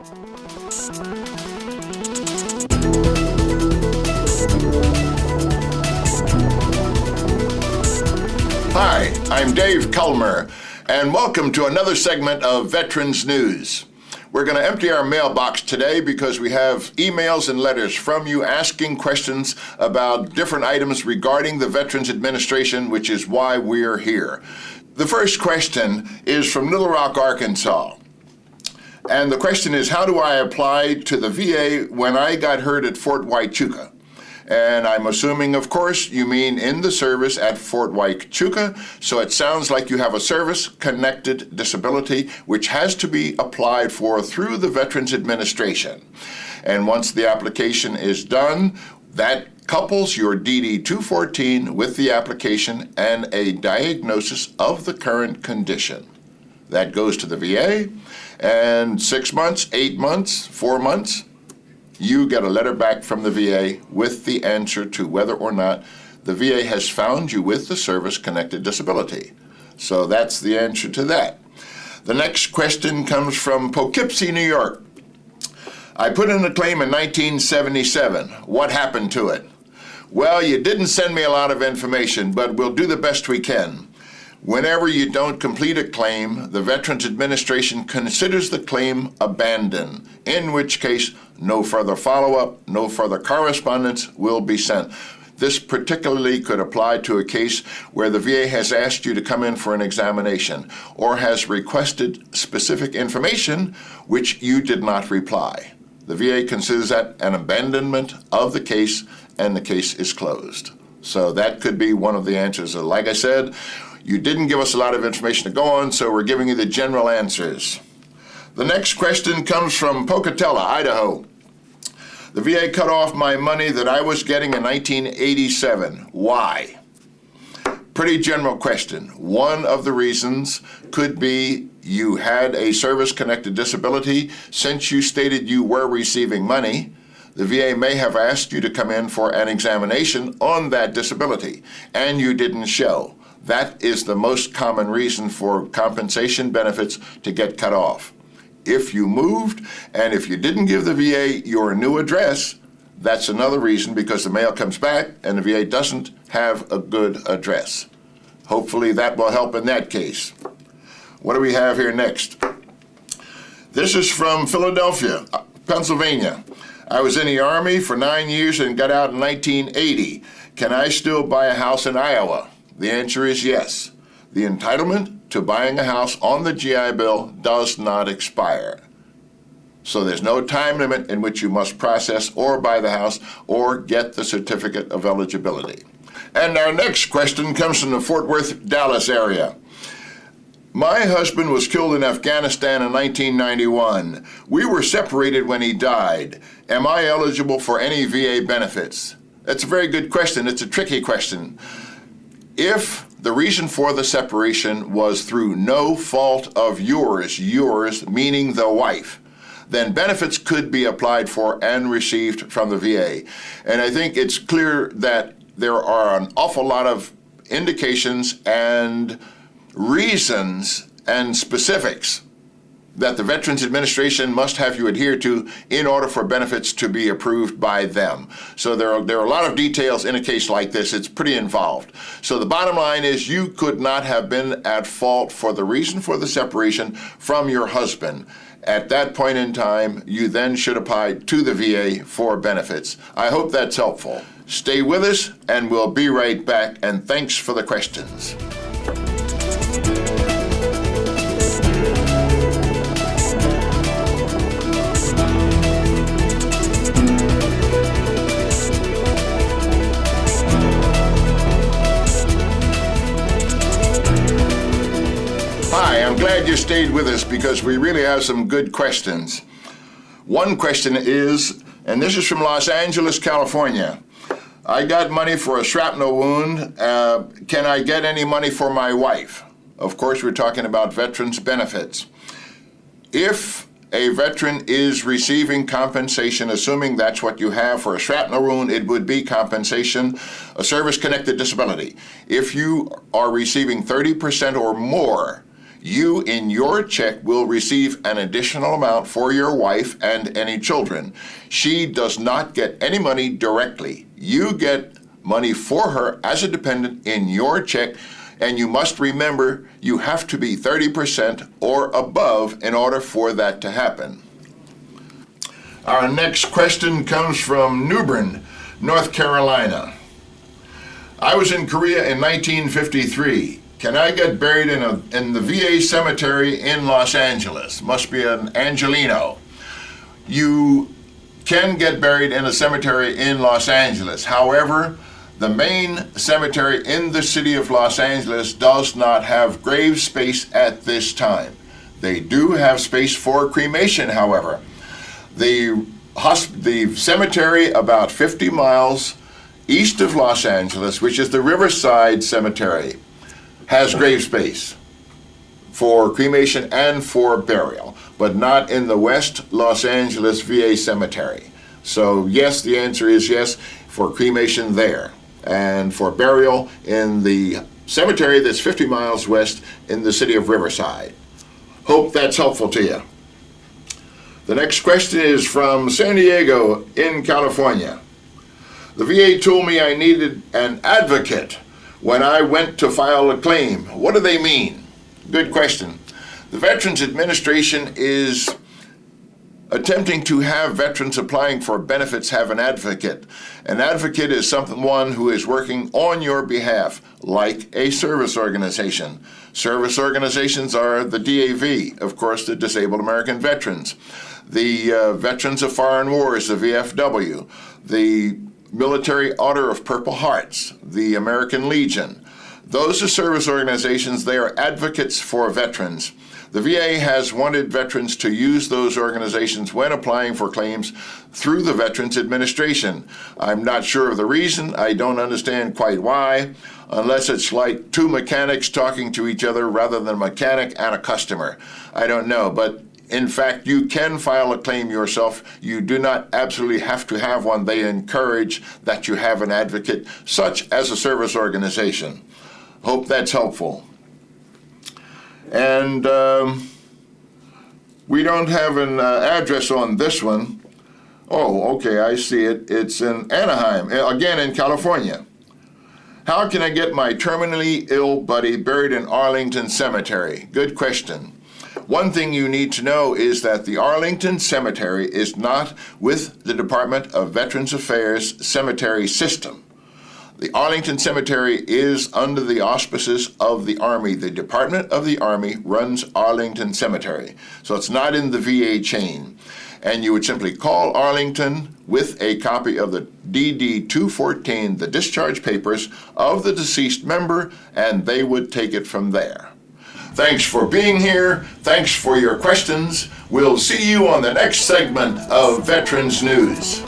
Hi, I'm Dave Culmer, and welcome to another segment of Veterans News. We're going to empty our mailbox today because we have emails and letters from you asking questions about different items regarding the Veterans Administration, which is why we're here. The first question is from Little Rock, Arkansas. And the question is, how do I apply to the VA when I got hurt at Fort Huachuca? And I'm assuming, of course, you mean in the service at Fort Huachuca. So it sounds like you have a service-connected disability, which has to be applied for through the Veterans Administration. And once the application is done, that couples your DD-214 with the application and a diagnosis of the current condition. That goes to the VA, and 6 months, 8 months, 4 months, you get a letter back from the VA with the answer to whether or not the VA has found you with the service-connected disability. So that's the answer to that. The next question comes from Poughkeepsie, New York. I put in a claim in 1977. What happened to it? Well, you didn't send me a lot of information, but we'll do the best we can. Whenever you don't complete a claim, the Veterans Administration considers the claim abandoned, in which case no further follow-up, no further correspondence will be sent. This particularly could apply to a case where the VA has asked you to come in for an examination or has requested specific information which you did not reply. The VA considers that an abandonment of the case, and the case is closed. So that could be one of the answers. Like I said, you didn't give us a lot of information to go on, so we're giving you the general answers. The next question comes from Pocatello, Idaho. The VA cut off my money that I was getting in 1987. Why? Pretty general question. One of the reasons could be you had a service-connected disability. Since you stated you were receiving money, the VA may have asked you to come in for an examination on that disability, and you didn't show. That is the most common reason for compensation benefits to get cut off. If you moved, and if you didn't give the VA your new address, that's another reason, because the mail comes back and the VA doesn't have a good address. Hopefully that will help in that case. What do we have here next? This is from Philadelphia, Pennsylvania. I was in the Army for 9 years and got out in 1980. Can I still buy a house in Iowa? The answer is yes. The entitlement to buying a house on the GI Bill does not expire. So there's no time limit in which you must process or buy the house or get the certificate of eligibility. And our next question comes from the Fort Worth, Dallas area. My husband was killed in Afghanistan in 1991. We were separated when he died. Am I eligible for any VA benefits? That's a very good question. It's a tricky question. If the reason for the separation was through no fault of yours meaning the wife, then benefits could be applied for and received from the VA. And I think it's clear that there are an awful lot of indications and reasons and specifics that the Veterans Administration must have you adhere to in order for benefits to be approved by them. So there are a lot of details in a case like this. It's pretty involved. So the bottom line is you could not have been at fault for the reason for the separation from your husband. At that point in time, you then should apply to the VA for benefits. I hope that's helpful. Stay with us, and we'll be right back, and thanks for the questions. Hi, I'm glad you stayed with us because we really have some good questions. One question is, and this is from Los Angeles, California. I got money for a shrapnel wound. Can I get any money for my wife? Of course, we're talking about veterans' benefits. If a veteran is receiving compensation, assuming that's what you have for a shrapnel wound, it would be compensation, a service-connected disability. If you are receiving 30% or more, you in your check will receive an additional amount for your wife and any children. She does not get any money directly. You get money for her as a dependent in your check, and you must remember you have to be 30% or above in order for that to happen. Our next question comes from New Bern, North Carolina. I was in Korea in 1953. Can I get buried in the VA cemetery in Los Angeles? Must be an Angelino. You can get buried in a cemetery in Los Angeles. However, the main cemetery in the city of Los Angeles does not have grave space at this time. They do have space for cremation, however. The cemetery about 50 miles east of Los Angeles, which is the Riverside Cemetery, has grave space for cremation and for burial, but not in the West Los Angeles VA Cemetery. So yes, the answer is yes for cremation there, and for burial in the cemetery that's 50 miles west in the city of Riverside. Hope that's helpful to you. The next question is from San Diego in California. The VA told me I needed an advocate when I went to file a claim. What do they mean? Good question. The Veterans Administration is attempting to have veterans applying for benefits have an advocate. An advocate is someone who is working on your behalf, like a service organization. Service organizations are the DAV, of course, the Disabled American Veterans, the Veterans of Foreign Wars, the VFW, the Military Order of Purple Hearts, the American Legion. Those are service organizations. They are advocates for veterans. The VA has wanted veterans to use those organizations when applying for claims through the Veterans Administration. I'm not sure of the reason. I don't understand quite why, unless it's like two mechanics talking to each other rather than a mechanic and a customer. I don't know, but in fact, you can file a claim yourself. You do not absolutely have to have one. They encourage that you have an advocate, such as a service organization. Hope that's helpful. And we don't have an address on this one. Oh, okay, I see it. It's in Anaheim, again in California. How can I get my terminally ill buddy buried in Arlington Cemetery? Good question. One thing you need to know is that the Arlington Cemetery is not with the Department of Veterans Affairs cemetery system. The Arlington Cemetery is under the auspices of the Army. The Department of the Army runs Arlington Cemetery, so it's not in the VA chain. And you would simply call Arlington with a copy of the DD-214, the discharge papers of the deceased member, and they would take it from there. Thanks for being here. Thanks for your questions. We'll see you on the next segment of Veterans News.